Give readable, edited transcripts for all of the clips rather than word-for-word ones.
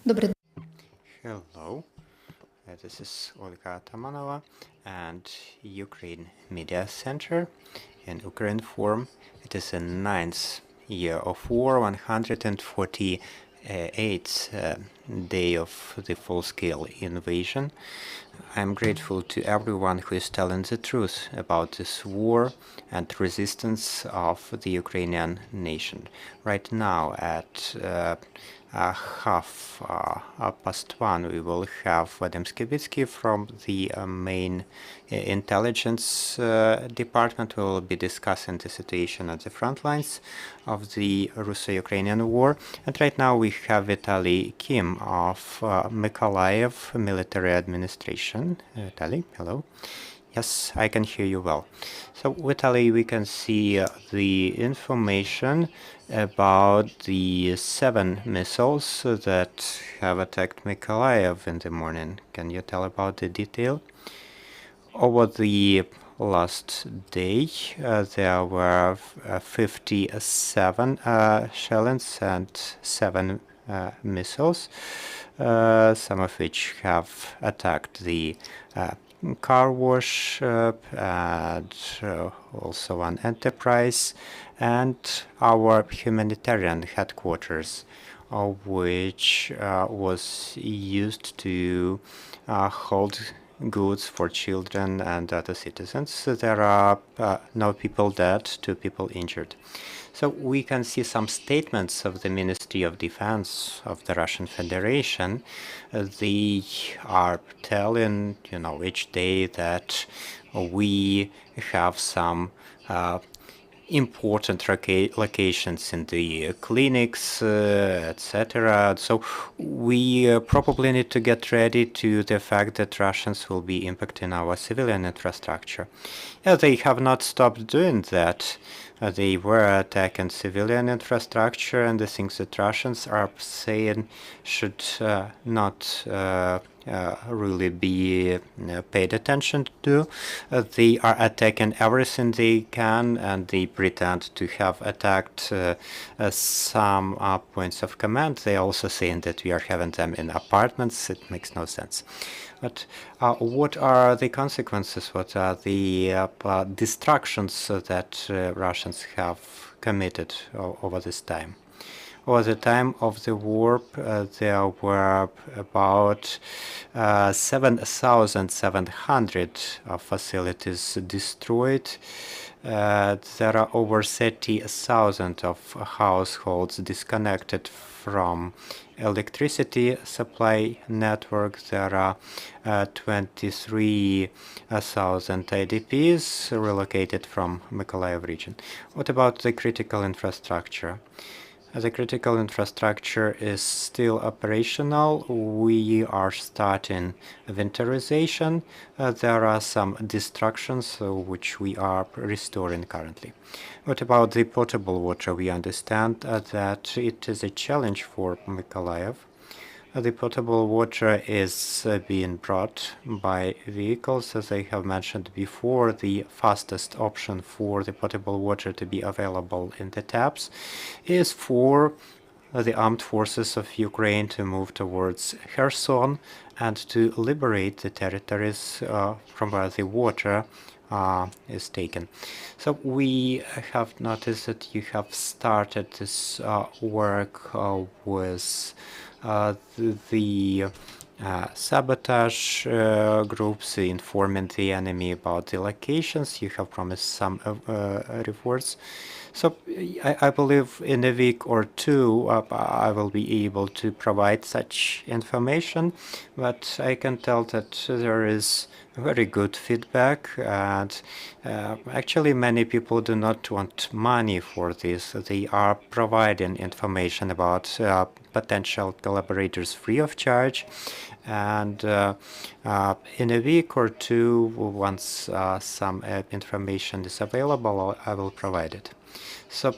Добрий Hello, this is Olga Tamanova and Ukraine Media Center in Ukrinform. It is the 9th year of war, 148th day of the full-scale invasion. I'm grateful to everyone who is telling the truth about this war and resistance of the Ukrainian nation. Right now at half past 1 we will have Vadim Skibitsky from the main intelligence department. We will be discussing the situation at the front lines of the Russo-Ukrainian war. And right now we have Vitaly Kim of Mykolaiv military administration. Vitaly, hello. Yes, I can hear you well. So, Vitaly, we can see the information about the 7 missiles that have attacked Mykolaiv in the morning. Can you tell about the detail? Over the last day, there were 57 shellings and 7 missiles, some of which have attacked the car wash and also an enterprise and our humanitarian headquarters, which was used to hold goods for children and other citizens. There are no people dead, 2 people injured. So we can see some statements of the Ministry of Defense of the Russian Federation. They are telling, each day that we have some important locations in the clinics, etc. So we probably need to get ready to the fact that Russians will be impacting our civilian infrastructure. They have not stopped doing that. They were attacking civilian infrastructure, and the things that Russians are saying should not really be paid attention to. They are attacking everything they can, and they pretend to have attacked some points of command. They are also saying that we are having them in apartments. It makes no sense. But what are the consequences? What are the destructions that Russians have committed over this time? Over the time of the war, there were about 7,700 facilities destroyed. There are over 30,000 of households disconnected from electricity supply network. There are 23,000 IDPs relocated from Mykolaiv region. What about the critical infrastructure? The critical infrastructure is still operational. We are starting winterization. There are some destructions which we are restoring currently. What about the potable water? We understand that it is a challenge for Mykolaiv. The potable water is being brought by vehicles. As I have mentioned before, the fastest option for the potable water to be available in the taps is for the armed forces of Ukraine to move towards Kherson and to liberate the territories from where the water is taken. So we have noticed that you have started this work with the sabotage groups informing the enemy about the locations. You have promised some rewards. So I believe in a week or 2 I will be able to provide such information, but I can tell that there is very good feedback, and actually many people do not want money for this. They are providing information about potential collaborators free of charge, and in a week or 2, once some information is available, I will provide it. So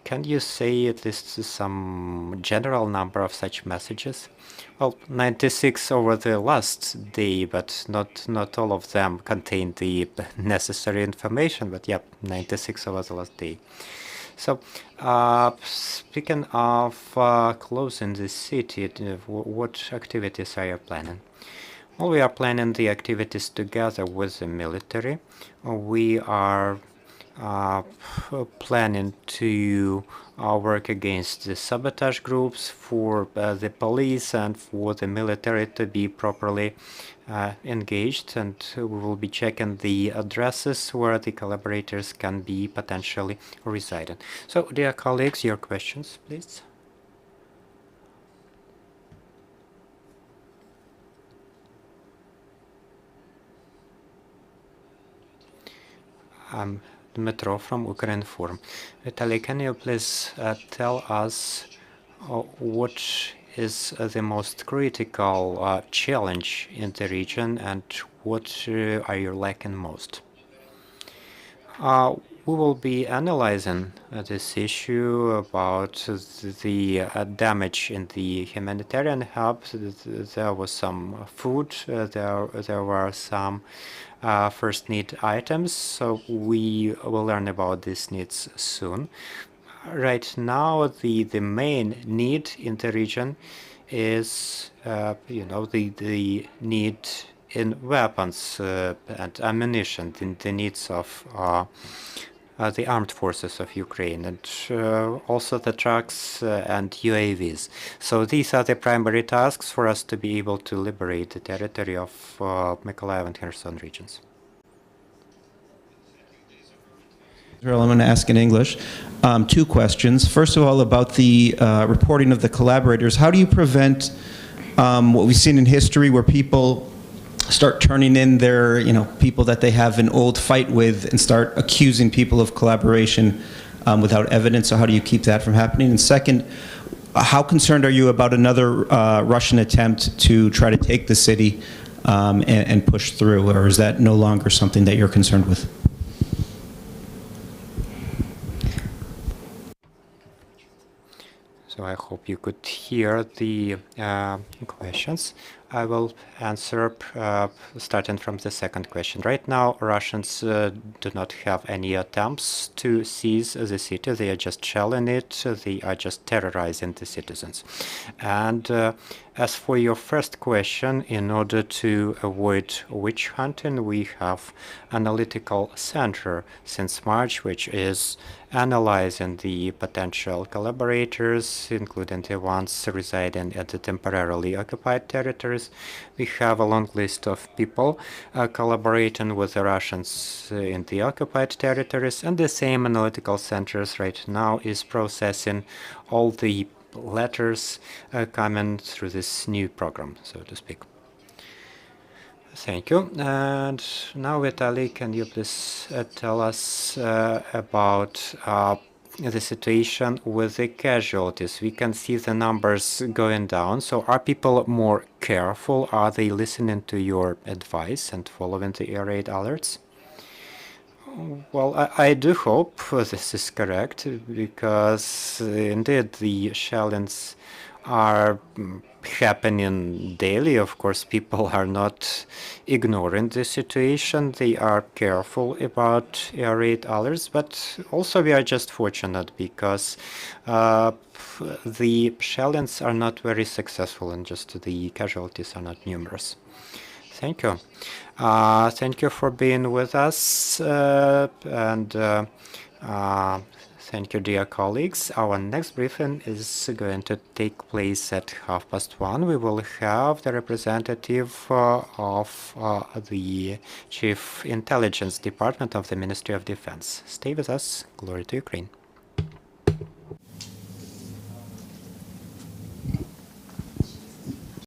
can you say at least some general number of such messages? Well, 96 over the last day, but not all of them contain the necessary information, but yeah, 96 over the last day. So, speaking of closing the city, what activities are you planning? Well, we are planning the activities together with the military. We are planning to work against the sabotage groups, for the police and for the military to be properly engaged, and we will be checking the addresses where the collaborators can be potentially residing. So, dear colleagues, your questions, please. Dmitro from Ukrinform. Vitaly, can you please tell us what is the most critical challenge in the region, and what are you lacking most? We will be analyzing this issue about the damage in the humanitarian hub. There was some food, there were some first need items, so we will learn about these needs soon. Right now, the main need in the region is, the need in weapons and ammunition, the needs of the armed forces of Ukraine, and also the trucks and UAVs. So these are the primary tasks for us to be able to liberate the territory of Mykolaiv and Kherson regions. I'm going to ask in English. Two questions. First of all, about the reporting of the collaborators. How do you prevent what we've seen in history, where people start turning in their, people that they have an old fight with, and start accusing people of collaboration without evidence? So how do you keep that from happening? And second, how concerned are you about another Russian attempt to try to take the city and push through, or is that no longer something that you're concerned with? So I hope you could hear the questions. I will answer starting from the second question. Right now, Russians do not have any attempts to seize the city. They are just shelling it. They are just terrorizing the citizens. And as for your first question, in order to avoid witch hunting, we have analytical center since March, which is analyzing the potential collaborators, including the ones residing at the temporarily occupied territories. We have a long list of people collaborating with the Russians in the occupied territories, and the same analytical centers right now is processing all the letters coming through this new program, so to speak. Thank you. And now, Vitaly, can you please tell us about the situation with the casualties? We can see the numbers going down. So are people more careful? Are they listening to your advice and following the air raid alerts? Well, I do hope this is correct, because indeed the shellings are happening daily. Of course, people are not ignoring the situation. They are careful about air raid alerts, but also we are just fortunate because the shellings are not very successful, and just the casualties are not numerous. Thank you. Thank you for being with us, and thank you, dear colleagues. Our next briefing is going to take place at 1:30. We will have the representative of the Chief Intelligence Department of the Ministry of Defense. Stay with us. Glory to Ukraine.